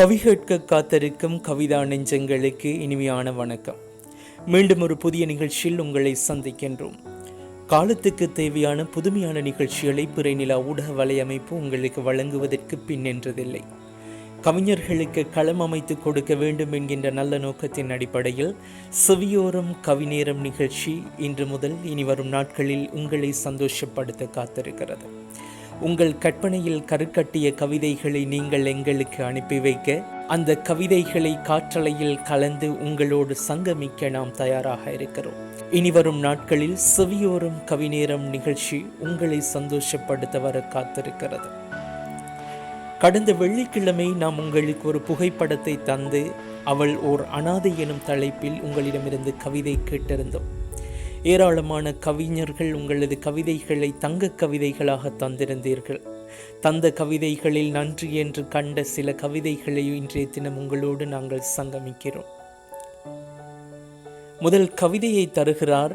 கவி கேட்க காத்திருக்கும் கவிதா நெஞ்சங்களுக்கு இனிமையான வணக்கம். மீண்டும் ஒரு புதிய நிகழ்ச்சியில் உங்களை சந்திக்கின்றோம். காலத்துக்கு தேவையான புதுமையான நிகழ்ச்சிகளை பிறைநிலா ஊடக வலையமைப்பு உங்களுக்கு வழங்குவதற்கு பின்னென்றதில்லை. கவிஞர்களுக்கு களம் அமைத்து கொடுக்க வேண்டும் என்கின்ற நல்ல நோக்கத்தின் அடிப்படையில் செவியோரம் கவிநேரம் நிகழ்ச்சி இன்று முதல் இனி வரும் நாட்களில் உங்களை சந்தோஷப்படுத்த காத்திருக்கிறது. உங்கள் கற்பனையில் கருக்கட்டிய கவிதைகளை நீங்கள் எங்களுக்கு அனுப்பி வைக்க, அந்த கவிதைகளை காற்றலையில் கலந்து உங்களோடு சங்கமிக்க நாம் தயாராக இருக்கிறோம். இனி வரும் நாட்களில் செவியோரம் கவிநேரம் நிகழ்ச்சி உங்களை சந்தோஷப்படுத்த வர காத்திருக்கிறது. கடந்த வெள்ளிக்கிழமை நாம் உங்களுக்கு ஒரு புகைப்படத்தை தந்து அவள் ஓர் அனாதை எனும் தலைப்பில் உங்களிடமிருந்து கவிதை கேட்டிருந்தோம். ஏராளமான கவிஞர்கள் உங்களது கவிதைகளை தங்க கவிதைகளாக தந்திருந்தீர்கள். தந்த கவிதைகளில் நன்றி என்று கண்ட சில கவிதைகளை இன்றைய தினம் உங்களோடு நாங்கள் சங்கமிக்கிறோம். முதல் கவிதையை தருகிறார்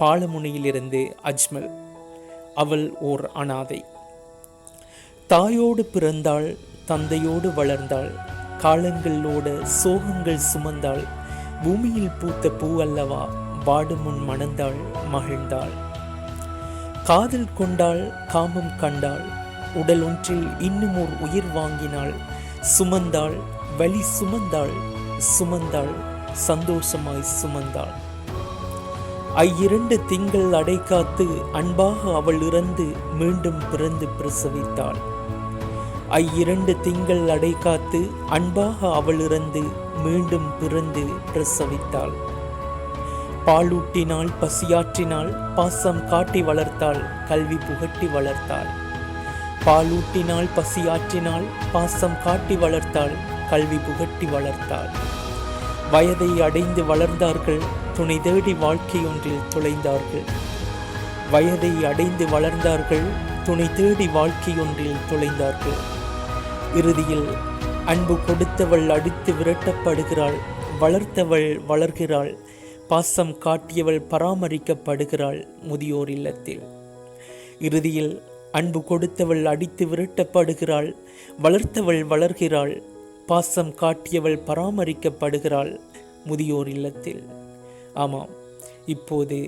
பாலமுனையிலிருந்து அஜ்மல். அவள் ஓர் அனாதை. தாயோடு பிறந்தாள், தந்தையோடு வளர்ந்தாள், காலங்களோட சோகங்கள் சுமந்தாள், பூமியில் பூத்த பூ அல்லவா, வாடுமுன் மணந்தாள், மகிழ்ந்தாள். காதல் கொண்டாள், காமம் கண்டாள், உடல் ஒன்றில் இன்னும் ஓர் உயிர் வாங்கினாள், சுமந்தாள், வலி சுமந்தாள், சுமந்தாள், சந்தோஷமாய் சுமந்தாள். ஐ2 திங்கள் அடைக்காத்து அன்பாக அவள் இறந்து மீண்டும் பிறந்து பிரசவித்தாள். ஐ2 திங்கள் அடைக்காத்து அன்பாக அவள் இறந்து மீண்டும் பிறந்து பிரசவித்தாள். பாலூட்டினாள், பசியாற்றினாள், பாசம் காட்டி வளர்த்தாள், கல்வி புகட்டி வளர்த்தாள். பாலூட்டினாள், பசியாற்றினாள், பாசம் காட்டி வளர்த்தாள், கல்வி புகட்டி வளர்த்தாள். வயதை அடைந்து வளர்ந்தார்கள், துணை தேடி வாழ்க்கை ஒன்றில் தொலைந்தார்கள். வயதை அடைந்து வளர்ந்தார்கள், துணை தேடி வாழ்க்கை ஒன்றில் தொலைந்தார்கள். இறுதியில் அன்பு கொடுத்தவள் அடித்து விரட்டப்படுகிறாள், வளர்த்தவள் வளர்கிறாள், பாசம் காட்டியவள் பராமரிக்கப்படுகிறாள் முதியோர் இல்லத்தில். இறுதியில் அன்பு கொடுத்தவள் அடித்து விரட்டப்படுகிறாள், வளர்த்தவள் வளர்கிறாள், பாசம் காட்டியவள் பராமரிக்கப்படுகிறாள் முதியோர் இல்லத்தில். ஆமாம், இப்போது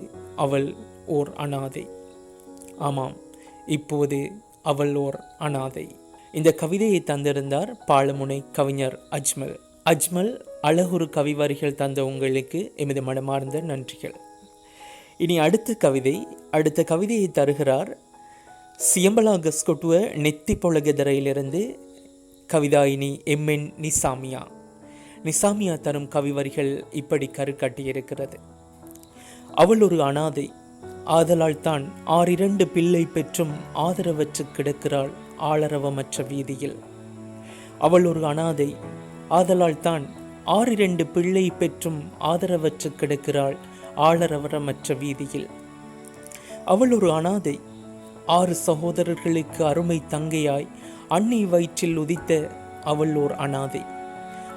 அவள் ஓர் அனாதை. ஆமாம், இப்போது அவள் ஓர் அனாதை. இந்த கவிதையை தந்திருந்தார் பாலமுனை கவிஞர் அஜ்மல். அஜ்மல், அழகுரு கவி வரிகள் தந்த உங்களுக்கு எமது மனமார்ந்த நன்றிகள். இனி அடுத்த கவிதையை தருகிறார் சியம்பலா கஸ்கொட்டுவ நெத்தி பொலகெதரையிலிருந்து கவிதாயினி MN நிசாமியா. நிசாமியா தரும் கவி வரிகள் இப்படி கருக்கட்டியிருக்கிறது. அவள் ஒரு அனாதை, ஆதலால் தான் 6 பிள்ளை பெற்றும் ஆதரவற்று கிடக்கிறாள் ஆளரவமற்ற வீதியில். அவள் ஒரு அனாதை, ஆதலால் தான் 6 பிள்ளை பெற்றும் ஆதரவற்று கிடக்கிறாள் ஆளரவமற்ற வீதியில். அவள் ஒரு அனாதை, 6 சகோதரர்களுக்கு அருமை தங்கையாய் அன்னை வயிற்றில் உதித்த அவள் ஓர் அனாதை.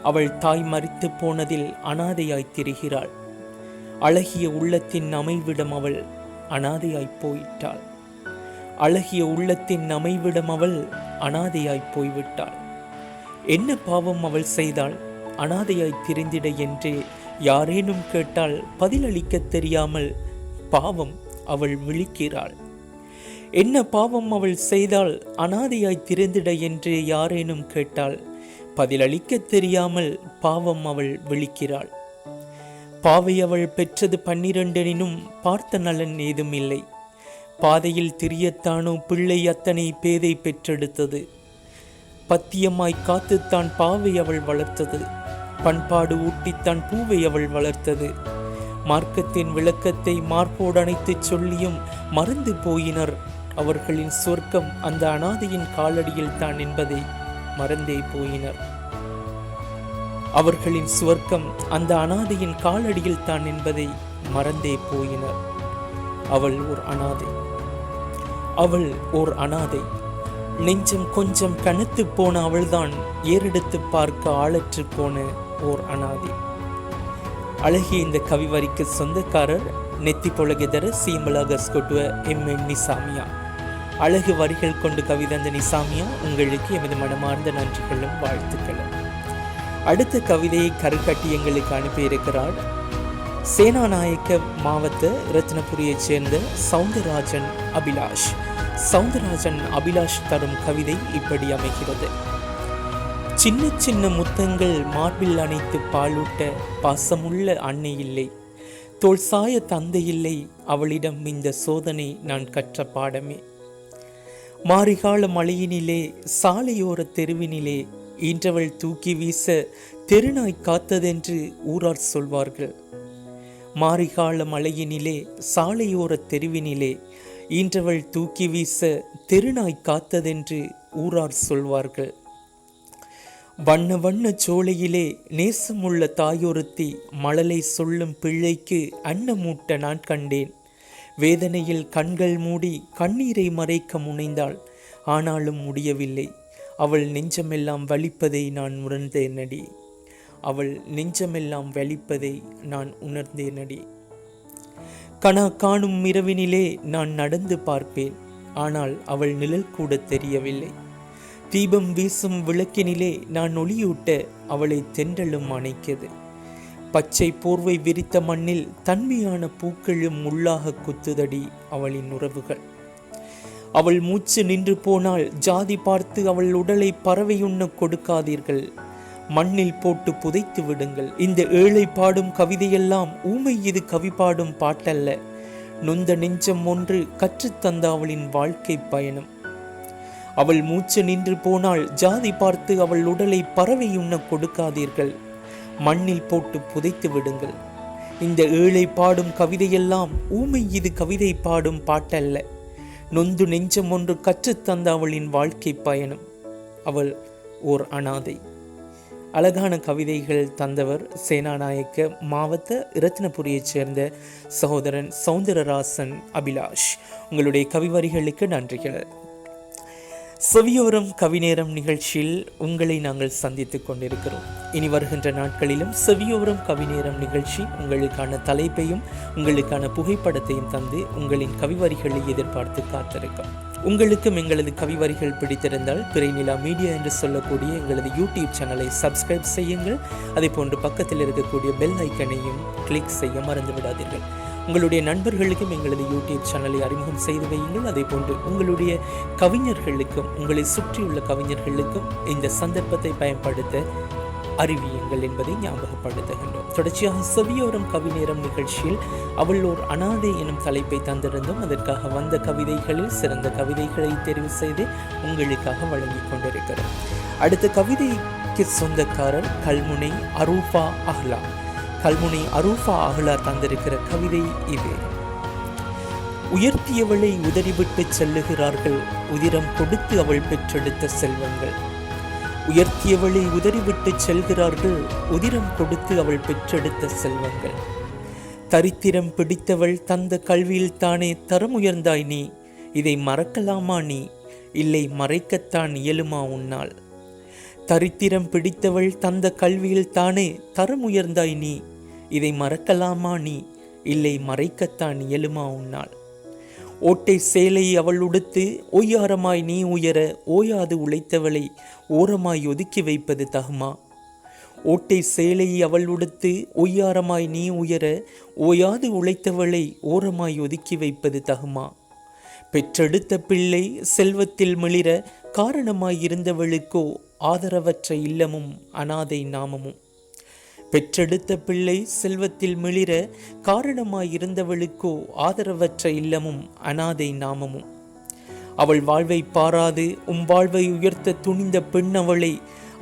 அவள் தாய் மரித்து போனதில் அனாதையாய் திரிகிறாள். அழகிய உள்ளத்தின் அமைவிடம் அவள் அனாதையாய் போய்விட்டாள். அழகிய உள்ளத்தின் அமைவிடம் அவள் அனாதையாய் போய்விட்டாள். என்ன பாவம் அவள் செய்தாள் அனாதையாய் திரிந்திட என்று யாரேனும் கேட்டால் பதிலளிக்க தெரியாமல் பாவம் அவள் விழிக்கிறாள். என்ன பாவம் அவள் செய்தால் அனாதையாய் திரிந்திட என்று யாரேனும் கேட்டால் பதிலளிக்க தெரியாமல் பாவம் அவள் விழிக்கிறாள். பாவை அவள் பெற்றது 12 பார்த்த நலன் ஏதும் இல்லை. பாதையில் திரியத்தானோ பிள்ளை அத்தனை பேதை பெற்றெடுத்தது. பத்தியமாய் காத்துத்தான் பாவை அவள் வளர்த்தது. பண்பாடு ஊட்டித்தான் பூவை அவள் வளர்த்தது. மார்க்கத்தின் விளக்கத்தை மார்போடு அணைத்து சொல்லியும் மறந்து போயினர். அவர்களின் சொர்க்கம் அந்த அனாதையின் காலடியில் தான் என்பதை மறந்தே போயினர். அவர்களின் சுவர்க்கம் அந்த அனாதையின் காலடியில் தான் என்பதை மறந்தே போயினர். அவள் ஓர் அனாதை. அவள் ஓர் அனாதை. நெஞ்சம் கொஞ்சம் கனத்து போன அவள்தான் ஏறெடுத்து பார்க்க ஆளற்று போன ஓர் அனாதை. அழகிய இந்த கவிவரிக்கு சொந்தக்காரர் நெத்தி பொலகெதர சியம்பலா கஸ்கொட்டுவ MN நிசாமியா. அழகு வரிகள் கொண்டு கவிதந்த நிசாமியா, உங்களுக்கு எமது மனமார்ந்த நன்றிகளும் வாழ்த்துக்களும். அடுத்த கவிதையை கருக்கட்டி எங்களுக்கு அனுப்பியிருக்கிறார் சேனாநாயக்க மாவட்ட ரத்னபுரியைச் சேர்ந்த சவுந்தரராஜன் அபிலாஷ். சவுந்தரராஜன் அபிலாஷ் தரும் கவிதை இப்படி அமைகிறது. சின்ன சின்ன முத்தங்கள் மார்பில் அணைத்து பாலூட்ட பாசமுள்ள அன்னை இல்லை, தோல் சாய தந்தை இல்லை, அவளிடம் இந்த சோதனை நான் கற்ற பாடமே. மாரிகால மழையினிலே சாலையோர தெருவினிலே ஈன்றவள் தூக்கி வீச தெருநாய் காத்ததென்று ஊரார் சொல்வார்கள். மாரிகால மழையினிலே சாலையோர தெருவினிலே ஈன்றவள் தூக்கி வீச தெருநாய் காத்ததென்று ஊரார் சொல்வார்கள். வண்ண வண்ண சோலையிலே நேசமுள்ள தாயொருத்தி மழலை சொல்லும் பிள்ளைக்கு அன்னமூட்ட நான் கண்டேன். வேதனையில் கண்கள் மூடி கண்ணீரை மறைக்க முனைந்தாள், ஆனாலும் முடியவில்லை. அவள் நெஞ்சமெல்லாம் வலிப்பதை நான் உணர்ந்தேனடி. அவள் நெஞ்சமெல்லாம் வலிப்பதை நான் உணர்ந்தேனடி. கனா காணும் இரவினிலே நான் நடந்து பார்ப்பேன், ஆனால் அவள் நிழல் கூட தெரியவில்லை. தீபம் வீசும் விளக்கினிலே நான் ஒளியூட்ட அவளை தென்றலும் அணைக்கிறது. பச்சை போர்வை விரித்த மண்ணில் தன்மையான பூக்களும் முள்ளாக குத்துதடி அவளின் உறவுகள். அவள் மூச்சு நின்று போனால் ஜாதி பார்த்து அவள் உடலை பறவையுண்ண கொடுக்காதீர்கள், மண்ணில் போட்டு புதைத்து விடுங்கள். இந்த ஏழை பாடும் கவிதையெல்லாம் ஊமை, இது கவி பாடும் பாட்டல்ல, நொந்த நெஞ்சம் ஒன்று கற்றுத்தந்த அவளின் வாழ்க்கை பயணம். அவள் மூச்சு நின்று போனால் ஜாதி பார்த்து அவள் உடலை பறவையுண்ண கொடுக்காதீர்கள், மண்ணில் போட்டு புதைத்து விடுங்கள். இந்த ஏழை பாடும் கவிதையெல்லாம் ஊமை, இது கவிதை பாடும் பாட்டல்ல, நொந்து நெஞ்சம் ஒன்று கற்றுத்தந்த அவளின் வாழ்க்கை பயணம். அவள் ஓர் அனாதை. அழகான கவிதைகள் தந்தவர் சேனாநாயக்க மாவட்ட ரத்னபுரியைச் சேர்ந்த சகோதரன் சவுந்தரராசன் அபிலாஷ். உங்களுடைய கவிவரிகளுக்கு நன்றிகள். செவியோரம் கவிநேரம் நிகழ்ச்சியில் உங்களை நாங்கள் சந்தித்துக் கொண்டிருக்கிறோம். இனி வருகின்ற நாட்களிலும் செவியோரம் கவிநேரம் நிகழ்ச்சி உங்களுக்கான தலைப்பையும் உங்களுக்கான புகைப்படத்தையும் தந்து உங்களின் கவிவரிகளை எதிர்பார்த்து காத்திருக்கும். உங்களுக்கும் எங்களது கவிவரிகள் பிடித்திருந்தால் பிறைநிலா மீடியா என்று சொல்லக்கூடிய எங்களது யூடியூப் சேனலை சப்ஸ்கிரைப் செய்யுங்கள். அதே போன்று பக்கத்தில் இருக்கக்கூடிய பெல் ஐக்கனையும் கிளிக் செய்ய மறந்து விடாதீர்கள். உங்களுடைய நண்பர்களுக்கும் எங்களது யூடியூப் சேனலை அறிமுகம் செய்து வையுங்கள். அதே போன்று உங்களுடைய கவிஞர்களுக்கும் உங்களை சுற்றியுள்ள கவிஞர்களுக்கும் இந்த சந்தர்ப்பத்தை பயன்படுத்த அறிவியுங்கள் என்பதை ஞாபகப்படுத்துகின்றோம். தொடர்ச்சியாக செவியோரம் கவிநேரம் நிகழ்ச்சியில் அவள் ஓர் அனாதை எனும் தலைப்பை தந்திருந்தோம். அதற்காக வந்த கவிதைகளில் சிறந்த கவிதைகளை தெரிவு செய்து உங்களுக்காக வழங்கி கொண்டிருக்கிறோம். அடுத்த கவிதைக்கு சொந்தக்காரர் கல்முனை அரூஃபா அஹ்லா. கல்முனை அரூஃபா அஹ்லா தந்திருக்கிற கவிதை இது. உயர்த்தியவளை உதறிவிட்டு செல்லுகிறார்கள், உதிரம் கொடுத்து அவள் பெற்றெடுத்த செல்வங்கள். உயர்த்தியவளை உதறிவிட்டு செல்கிறார்கள், உதிரம் கொடுத்து அவள் பெற்றெடுத்த செல்வங்கள். தரித்திரம் பிடித்தவள் தந்த கல்வியில் தானே தரம் உயர்ந்தாய் நீ, இதை மறக்கலாமா நீ, இல்லை மறைக்கத்தான் இயலுமா உன்னால். தரித்திரம் பிடித்தவள் தந்த கல்வியில் தானே தரம் உயர்ந்தாய் நீ, இதை மறக்கலாமா நீ, இல்லை மறைக்கத்தான் இயலுமா உன்னால். ஓட்டை சேலை அவள் உடுத்து ஒய்யாரமாய் நீ உயர ஓயாது உழைத்தவளை ஓரமாய் ஒதுக்கி வைப்பது தகுமா. ஓட்டை சேலை அவள் உடுத்து ஒய்யாரமாய் நீ உயர ஓயாது உழைத்தவளை ஓரமாய் ஒதுக்கி வைப்பது தகுமா. பெற்றெடுத்த பிள்ளை செல்வத்தில் மிளிர காரணமாய் இருந்தவளுக்கோ ஆதரவற்ற இல்லமும் அனாதை நாமமும். பெற்றெடுத்த பிள்ளை செல்வத்தில் மிளிர காரணமாய் இருந்தவளுக்கோ ஆதரவற்ற இல்லமும் அனாதை நாமமும். அவள் வாழ்வை பாராது வாழ்வை உயர்த்த துணிந்த பெண் அவளை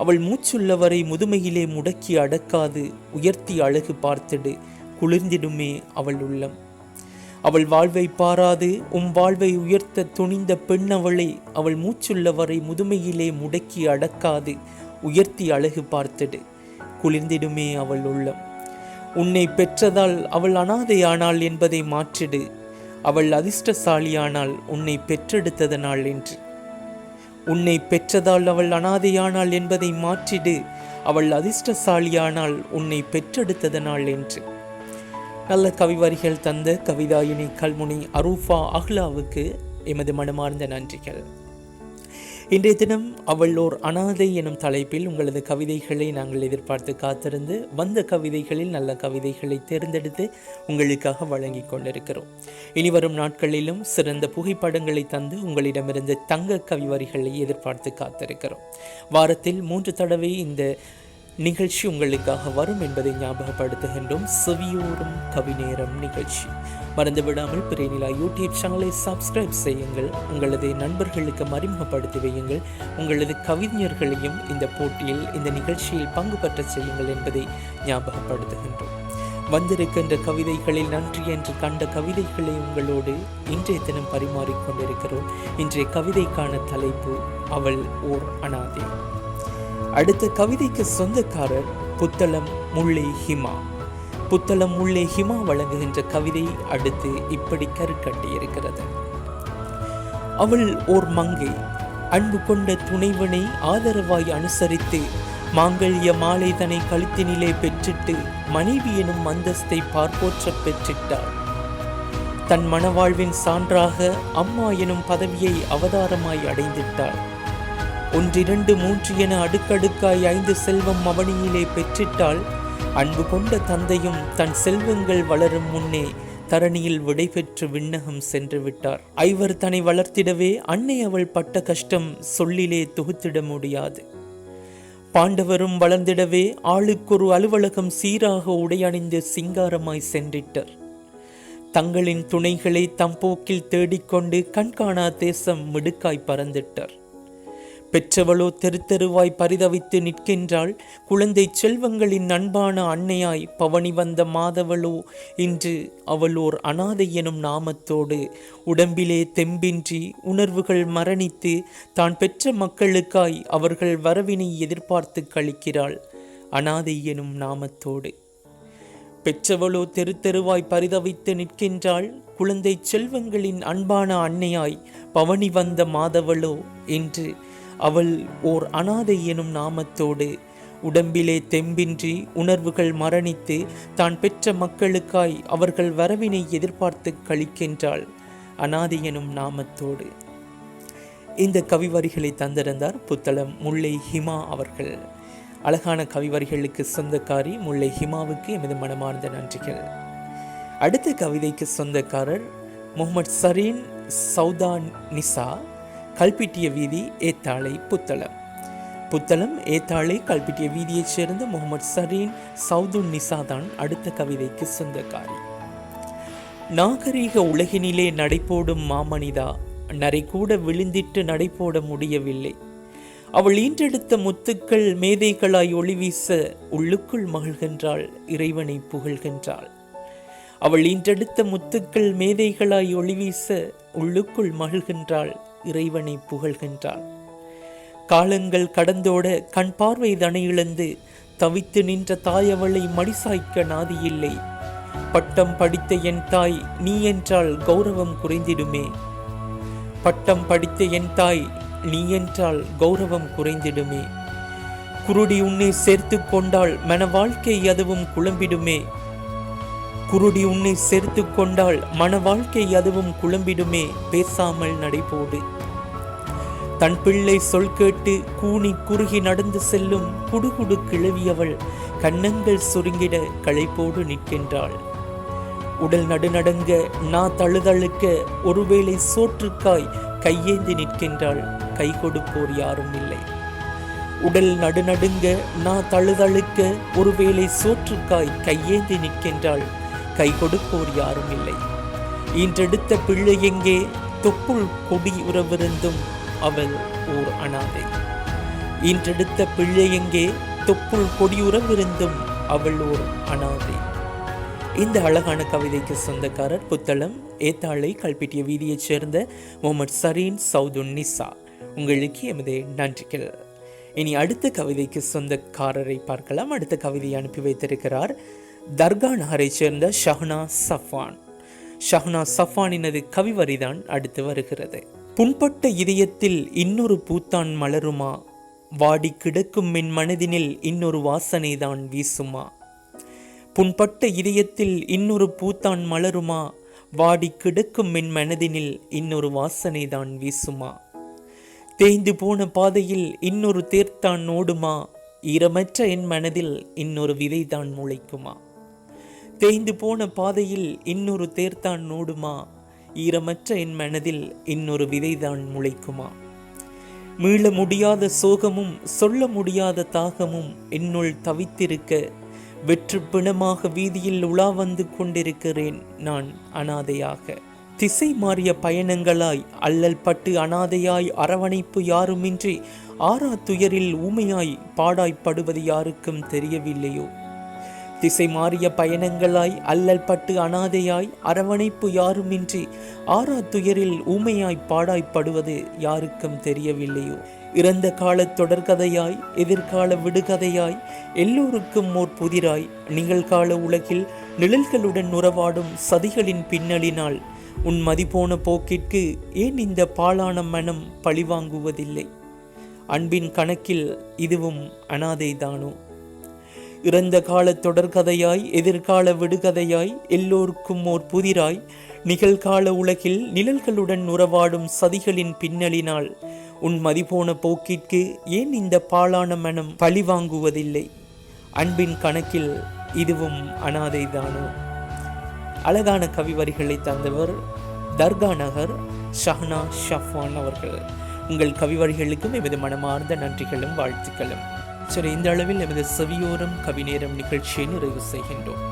அவள் மூச்சுள்ளவரை முதுமையிலே முடக்கி அடக்காது உயர்த்தி அழகு பார்த்திடு குளிர்ந்திடுமே அவள் உள்ளம். அவள் வாழ்வை பாராது வாழ்வை உயர்த்த துணிந்த பெண் அவளை அவள் மூச்சுள்ளவரை முதுமையிலே முடக்கி அடக்காது உயர்த்தி அழகு பார்த்திடு குளிர்ந்திடுமே அவள் உள்ளம். உன்னை பெற்றதால் அவள் அனாதையானாள் என்பதை மாற்றிடு, அவள் அதிர்ஷ்டசாலியானால் உன்னை பெற்றெடுத்ததனாள் என்று. உன்னை பெற்றதால் அவள் அனாதையானாள் என்பதை மாற்றிடு, அவள் அதிர்ஷ்டசாலியானால் உன்னை பெற்றெடுத்ததனாள் என்று. நல்ல கவிவரிகள் தந்த கவிதாயினி கல்முனை அரூஃபா அஹ்லாவுக்கு எமது மனமார்ந்த நன்றிகள். இன்றைய தினம் அவள் ஓர் அனாதை எனும் தலைப்பில் உங்களது கவிதைகளை நாங்கள் எதிர்பார்த்து காத்திருந்து வந்த கவிதைகளில் நல்ல கவிதைகளை தேர்ந்தெடுத்து உங்களுக்காக வழங்கி கொண்டிருக்கிறோம். இனி வரும் நாட்களிலும் சிறந்த புகைப்படங்களை தந்து உங்களிடமிருந்து தங்க கவிவரிகளை எதிர்பார்த்து காத்திருக்கிறோம். வாரத்தில் 3 தடவை இந்த நிகழ்ச்சி உங்களுக்காக வரும் என்பதை ஞாபகப்படுத்துகின்றோம். செவியோரும் கவிநேரம் நிகழ்ச்சி மறந்துவிடாமல் பிரேனிலா யூடியூப் சேனலை சப்ஸ்கிரைப் செய்யுங்கள். உங்களது நண்பர்களுக்கு அறிமுகப்படுத்தி வையுங்கள். உங்களது கவிஞர்களையும் இந்த போட்டியில் இந்த நிகழ்ச்சியில் பங்கு பெற்ற செய்யுங்கள் என்பதை ஞாபகப்படுத்துகின்றோம். வந்திருக்கின்ற கவிதைகளில் நன்றி என்று கண்ட கவிதைகளை உங்களோடு இன்றைய தினம் பரிமாறிக்கொண்டிருக்கிறோம். இன்றைய கவிதைக்கான தலைப்பு அவள் ஓர் அனாதை. அடுத்த கவிதைக்கு சொந்தக்காரர் புத்தளம் முல்லை ஹிமா. புத்தளம் முல்லை ஹிமா வழங்குகின்ற கவிதை அடுத்து இப்படி கருக்கட்டி இருக்கிறது. அவள் ஓர் மங்கை, அன்பு கொண்ட துணைவனை ஆதரவாய் அனுசரித்து மாங்கல்ய மாலை தன்னை கழுத்தினிலே பெற்றிட்டு மனைவி எனும் அந்தஸ்தை பார்ப்போற்ற பெற்றிட்டாள். தன் மனவாழ்வின் சான்றாக அம்மா எனும் பதவியை அவதாரமாய் அடைந்திட்டாள். 1, 2, 3 என அடுக்கடுக்காய் 5 செல்வம் அவனியிலே பெற்றிட்டாள். அன்பு கொண்ட தந்தையும் தன் செல்வங்கள் வளரும் முன்னே தரணியில் விடைபெற்று விண்ணகம் சென்று விட்டார். ஐவர் தன்னை வளர்த்திடவே அன்னை அவள் பட்ட கஷ்டம் சொல்லிலே தொகுத்திட முடியாது. பாண்டவரும் வளர்ந்திடவே ஆளுக்கொரு அலுவலகம் சீராக உடையணிந்து சிங்காரமாய் சென்றிட்டர். தங்களின் துணைகளை தம்போக்கில் தேடிக்கொண்டு கண்காணா தேசம் மிடுக்காய் பறந்திட்டர். பெற்றவளோ தெருவாய் பரிதவித்து நிற்கின்றாள். குழந்தை செல்வங்களின் அன்பான அன்னையாய் பவனி வந்த மாதவளோ இன்று அவளோர் அனாதை எனும் நாமத்தோடு உடம்பிலே தெம்பின்றி உணர்வுகள் மரணித்து தான் பெற்ற மக்களுக்காய் அவர்கள் வரவினை எதிர்பார்த்து கழிக்கிறாள். அனாதை எனும் நாமத்தோடு பெற்றவளோ தெருவாய் பரிதவித்து நிற்கின்றாள். குழந்தை செல்வங்களின் அன்பான அன்னையாய் பவனி வந்த மாதவளோ இன்று அவள் ஓர் அனாதை எனும் நாமத்தோடு உடம்பிலே தெம்பின்றி உணர்வுகள் மரணித்து தான் பெற்ற மக்களுக்காய் அவர்கள் வரவினை எதிர்பார்த்து கழிக்கின்றாள். அனாதை எனும் நாமத்தோடு. இந்த கவிவரிகளை தந்திருந்தார் புத்தளம் முல்லை ஹிமா அவர்கள். அழகான கவிவரிகளுக்கு சொந்தக்காரி முல்லை ஹிமாவுக்கு எமது மனமார்ந்த நன்றிகள். அடுத்த கவிதைக்கு சொந்தக்காரர் முகமது சரீன் சௌதா நிசா, கல்பிட்டிய வீதி, ஏத்தாளை, புத்தளம். புத்தளம் ஏத்தாளை கல்பிட்டிய வீதியைச் சேர்ந்த முகமது சரீன் சௌதுன் நிசா தான் அடுத்த கவிதைக்கு சொந்தக்காரி. நாகரீக உலகினிலே நடைபோடும் மாமனிதா, நரை கூட விழுந்திட்டு நடைபோட முடியவில்லை. அவள் ஈன்றெடுத்த முத்துக்கள் மேதைகளாய் ஒளிவீச உள்ளுக்குள் மகிழ்கின்றாள், இறைவனை புகழ்கின்றாள். அவள் ஈன்றெடுத்த முத்துக்கள் மேதைகளாய் ஒளிவீச உள்ளுக்குள் மகிழ்கின்றாள், இறைவனை புகழ்கின்றாள். காலங்கள் கடந்தோட கண் பார்வை தனை இழந்து தவித்து நின்ற தாயவளை மடிசாய்க்க நாதியில்லை. பட்டம் படித்த என் தாய் நீ என்றால் கௌரவம் குறைந்திடுமே. பட்டம் படித்த என் தாய் நீ என்றால் கௌரவம் குறைந்திடுமே. குருடி உன்னை சேர்த்து கொண்டால் மன வாழ்க்கை அதுவும் குழம்பிடுமே. குருடி உன்னை சேர்த்து கொண்டால் மன வாழ்க்கை அதுவும் குழம்பிடுமே. பேசாமல் நடைபோடு. தன் பிள்ளை சொல் கேட்டு கூனி குறுகி நடந்து செல்லும் குடுகுடு கிழவியவள் கன்னங்கள் சுருங்கிட களைப்போடு நிற்கின்றாள். உடல் நடுநடுங்க நா தழுதழுக்க ஒருவேளை சோற்றுக்காய் கையேந்தி நிற்கின்றாள், கை கொடுப்போர் யாரும் இல்லை. உடல் நடுநடுங்க நா தழுதழுக்க ஒருவேளை சோற்றுக்காய் கையேந்தி நிற்கின்றாள், கை கொடுப்போர் யாரும் இல்லை. இன்றெடுத்த பிள்ளை எங்கே தொப்புள் கொடி உறவிருந்தும் அவள் ஓர் அனாதை. இன்றெடுத்த பிள்ளை எங்கே தொப்புள் கொடியுறவிருந்தும் அவள் ஓர் அனாதை. இந்த அழகான கவிதைக்கு சொந்தக்காரர் புத்தளம் ஏத்தாளை கல்பிட்டிய வீதியைச் சேர்ந்த முகமது சரீன் சௌதுன் நிசா. உங்களுக்கு எமது நன்றிகள். இனி அடுத்த கவிதைக்கு சொந்தக்காரரை பார்க்கலாம். அடுத்த கவிதையை அனுப்பி வைத்திருக்கிறார் தர்கா நகரை சேர்ந்த ஷஹ்னா சஃபான். ஷஹ்னா சஃபானினது கவிவரிதான் அடுத்து வருகிறது. புண்பட்ட இதயத்தில் இன்னொரு பூத்தான் மலருமா, வாடி கிடக்கும் என் மனதினில் இன்னொரு வாசனைதான் வீசுமா. புண்பட்ட இதயத்தில் இன்னொரு பூத்தான் மலருமா, வாடி கிடக்கும் என் மனதினில் இன்னொரு வாசனைதான் வீசுமா. தேய்ந்து போன பாதையில் இன்னொரு தேர்த்தான் ஓடுமா, ஈரமற்ற என் மனதில் இன்னொரு விதைதான் முளைக்குமா. தேய்ந்து போன பாதையில் இன்னொரு தேர்த்தான் ஓடுமா, ஈரமற்ற என் மனதில் இன்னொரு விதைதான் முளைக்குமா. மீள முடியாத சோகமும் சொல்ல முடியாத தாகமும் என்னுள் தவித்திருக்க, வெற்று பிணமாக வீதியில் உலா வந்து கொண்டிருக்கிறேன் நான் அனாதையாக. திசை மாறிய பயணங்களாய் அல்லல் பட்டு அனாதையாய் அரவணைப்பு யாருமின்றி ஆறா துயரில் ஊமையாய் பாடாய்ப்படுவது யாருக்கும் தெரியவில்லையோ. திசை மாறிய பயணங்களாய் அல்லல் பட்டு அனாதையாய் அரவணைப்பு யாருமின்றி ஆறா துயரில் ஊமையாய் பாடாய்ப்படுவது யாருக்கும் தெரியவில்லையோ. இறந்த கால தொடர்கதையாய் எதிர்கால விடுகதையாய் எல்லோருக்கும் ஓர் புதிராய் நிகழ்கால உலகில் நிழல்களுடன் உறவாடும் சதிகளின் பின்னலினால் உன் மதிப்போன போக்கிற்கு ஏன் இந்த பாழான மனம் பழிவாங்குவதில்லை. அன்பின் கணக்கில் இதுவும் அனாதைதானோ. இறந்த கால தொடர்கதையாய் எதிர்கால விடுகதையாய் எல்லோருக்கும் ஓர் புதிராய் நிகழ்கால உலகில் நிழல்களுடன் உறவாடும் சதிகளின் பின்னலினால் உன் மதிப்போன போக்கிற்கு ஏன் இந்த பாழான மனம் பழிவாங்குவதில்லை. அன்பின் கணக்கில் இதுவும் அனாதைதானோ. அழகான கவி வரிகளை தந்தவர் தர்கா நகர் ஷஹ்னா ஷஃப்வான் அவர்கள். உங்கள் கவி வரிகளுக்கும் எமது மனமார்ந்த நன்றிகளும் வாழ்த்துக்களும். சரி, இந்த அளவில் எமது செவியோரம் கவிநேரம் நிகழ்ச்சியை நிறைவு செய்கின்றோம்.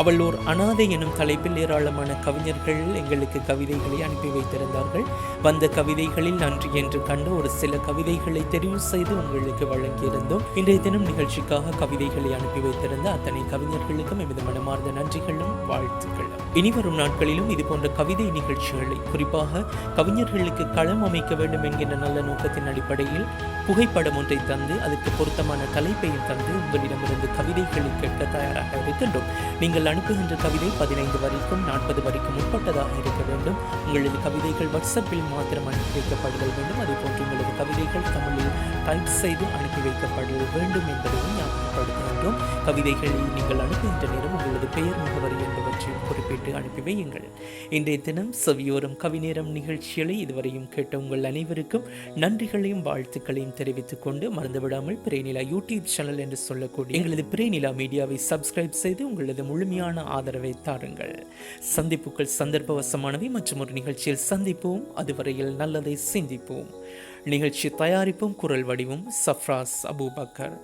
அவள் ஓர் அனாதை எனும் தலைப்பில் ஏராளமான கவிஞர்கள் எங்களுக்கு கவிதைகளை அனுப்பி வைத்திருந்தார்கள். வந்த கவிதைகளில் நன்றி என்று கண்டு ஒரு சில கவிதைகளை தெரிவு செய்து உங்களுக்கு வழங்கியிருந்தோம். இன்றைய தினம் நிகழ்ச்சிக்காக கவிதைகளை அனுப்பி வைத்திருந்த அத்தனை கவிஞர்களுக்கும் எமது மனமார்ந்த நன்றிகளும் வாழ்த்துக்களும். இனிவரும் நாட்களிலும் இது போன்ற கவிதை நிகழ்ச்சிகளை, குறிப்பாக கவிஞர்களுக்கு களம் அமைக்க வேண்டும் என்கின்ற நல்ல நோக்கத்தின் அடிப்படையில் புகைப்படம் ஒன்றை தந்து அதற்கு பொருத்தமான தலைப்பையும் தந்து உங்களிடமிருந்து கவிதைகளை கேட்க தயாராக இருக்கின்றோம். நீங்கள் அனுப்புகின்ற கவிதை 15 வரிக்கும் 40 வரிக்கும் உட்பட்டதாக இருக்க வேண்டும். உங்களது கவிதைகள் வாட்ஸ்அப்பில் மாத்திரம் அனுப்பி வைக்கப்படுதல் வேண்டும். அதே போன்று உங்களது கவிதைகள் தமிழில் டைப் செய்து அனுப்பி வைக்கப்படுதல் வேண்டும் என்பதையும் ஞாபகப்படுத்துகின்றோம். கவிதைகளை நீங்கள் அனுப்புகின்ற நேரம் உங்களது பெயர், முகவரி என்பவற்றையும் குறிப்பிட்டு அனுப்பி வையுங்கள். இன்றைய தினம் செவியோரம் கவிநேரம் நிகழ்ச்சிகளை இதுவரையும் கேட்ட உங்கள் அனைவருக்கும் நன்றிகளையும் வாழ்த்துக்களையும் தெரிவித்துக் கொண்டு, மறந்துவிடாமல் பிரேநிலா யூடியூப் சேனல் என்று சொல்லக்கூடிய எங்களது பிரேநிலா மீடியாவை சப்ஸ்கிரைப் செய்து உங்களது முழுமையான ஆதரவை தாருங்கள். சந்திப்புகள் சந்தர்ப்பவசமானவை. மற்றும் ஒரு நிகழ்ச்சியில் சந்திப்போம். அதுவரையில் நல்லதை சிந்திப்போம். நிகழ்ச்சி தயாரிப்பும் குரல் வடிவும் சஃப்ராஸ் அபூபக்கர்.